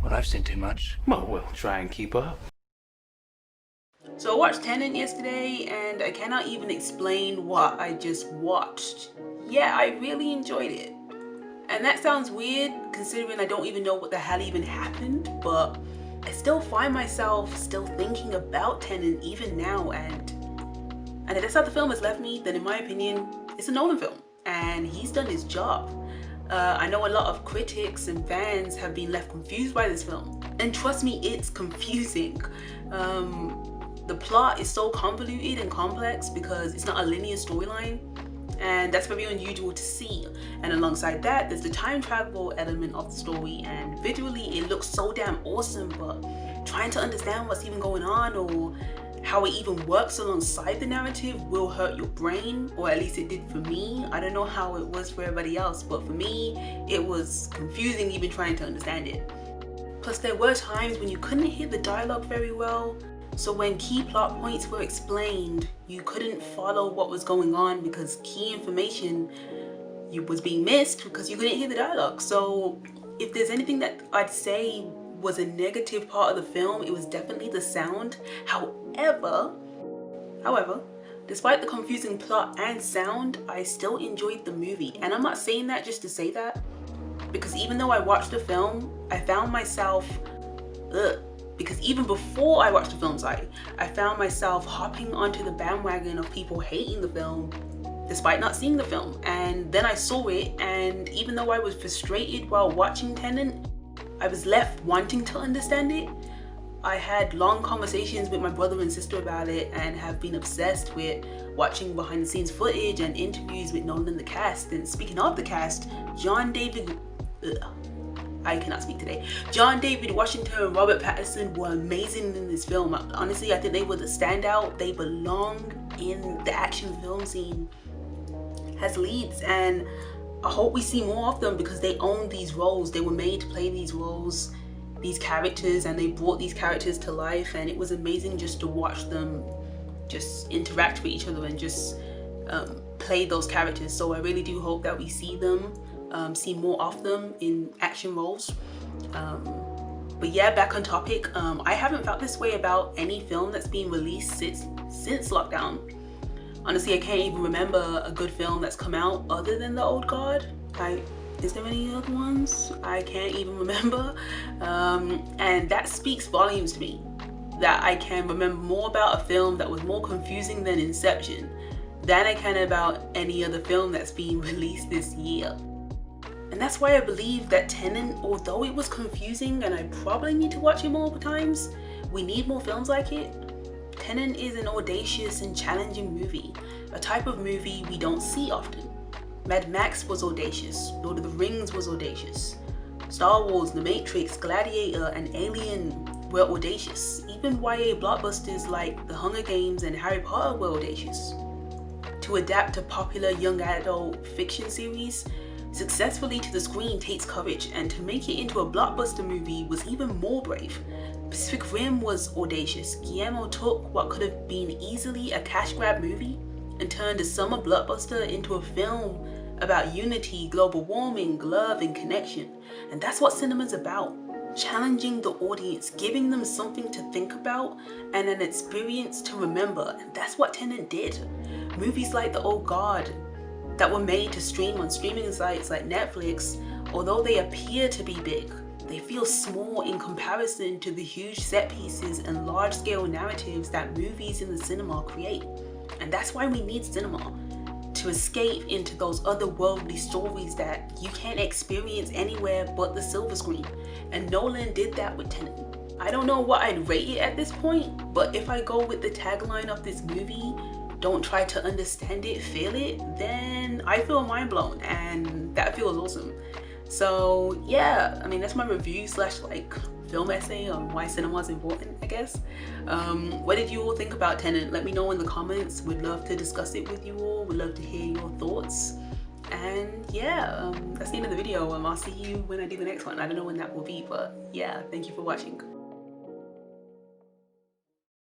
Well, I've seen too much. Well, we'll try and keep up. So I watched Tenet yesterday and I cannot even explain what I just watched. Yeah, I really enjoyed it. And that sounds weird considering I don't even know what the hell even happened, but I still find myself still thinking about Tenet even now, and if that's how the film has left me, then in my opinion, it's a Nolan film and he's done his job. I know a lot of critics and fans have been left confused by this film, and trust me, it's confusing. The plot is so convoluted and complex because it's not a linear storyline, and that's very unusual to see. And alongside that, there's the time travel element of the story, and visually it looks so damn awesome, but trying to understand what's even going on or how it even works alongside the narrative will hurt your brain, or at least it did for me. I don't know how it was for everybody else, but for me it was confusing even trying to understand it. Plus there were times when you couldn't hear the dialogue very well, so when key plot points were explained, you couldn't follow what was going on because key information was being missed because you couldn't hear the dialogue. So if there's anything that I'd say was a negative part of the film, it was definitely the sound. However, despite the confusing plot and sound, I still enjoyed the movie. And I'm not saying that just to say that, because even though I watched the film, I found myself, because even before I watched the film, I found myself hopping onto the bandwagon of people hating the film despite not seeing the film. And then I saw it, and even though I was frustrated while watching Tenet, I was left wanting to understand it. I had long conversations with my brother and sister about it and have been obsessed with watching behind the scenes footage and interviews with Nolan and the cast. And speaking of the cast, John David Washington and Robert Pattinson were amazing in this film. Honestly, I think they were the standout. They belong in the action film scene as leads, and I hope we see more of them because they own these roles. They were made to play these roles, these characters, and they brought these characters to life, and it was amazing just to watch them just interact with each other and just play those characters. So I really do hope that we see them, see more of them in action roles. But yeah, back on topic, I haven't felt this way about any film that's been released since lockdown. Honestly, I can't even remember a good film that's come out other than The Old Guard. Is there any other ones? I can't even remember. And that speaks volumes to me, that I can remember more about a film that was more confusing than Inception than I can about any other film that's being released this year. And that's why I believe that Tenet, although it was confusing and I probably need to watch it more times, we need more films like it. Tenet is an audacious and challenging movie, a type of movie we don't see often. Mad Max was audacious, Lord of the Rings was audacious, Star Wars, The Matrix, Gladiator, and Alien were audacious. Even YA blockbusters like The Hunger Games and Harry Potter were audacious. To adapt a popular young adult fiction series successfully to the screen takes courage, and to make it into a blockbuster movie was even more brave. Pacific Rim was audacious. Guillermo took what could have been easily a cash grab movie and turned a summer blockbuster into a film about unity, global warming, love, and connection. And that's what cinema's about. Challenging the audience, giving them something to think about and an experience to remember. And that's what Tenet did. Movies like The Old Guard that were made to stream on streaming sites like Netflix, although they appear to be big, they feel small in comparison to the huge set pieces and large-scale narratives that movies in the cinema create. And that's why we need cinema, to escape into those otherworldly stories that you can't experience anywhere but the silver screen. And Nolan did that with Tenet. I don't know what I'd rate it at this point, but if I go with the tagline of this movie, don't try to understand it, feel it, then I feel mind blown, and that feels awesome. So yeah, I mean, that's my review slash like film essay on why cinema is important, I guess. What did you all think about Tenet? Let me know in the comments. We'd love to discuss it with you all. We'd love to hear your thoughts. And yeah, that's the end of the video. I'll see you when I do the next one. I don't know when that will be, but yeah, thank you for watching.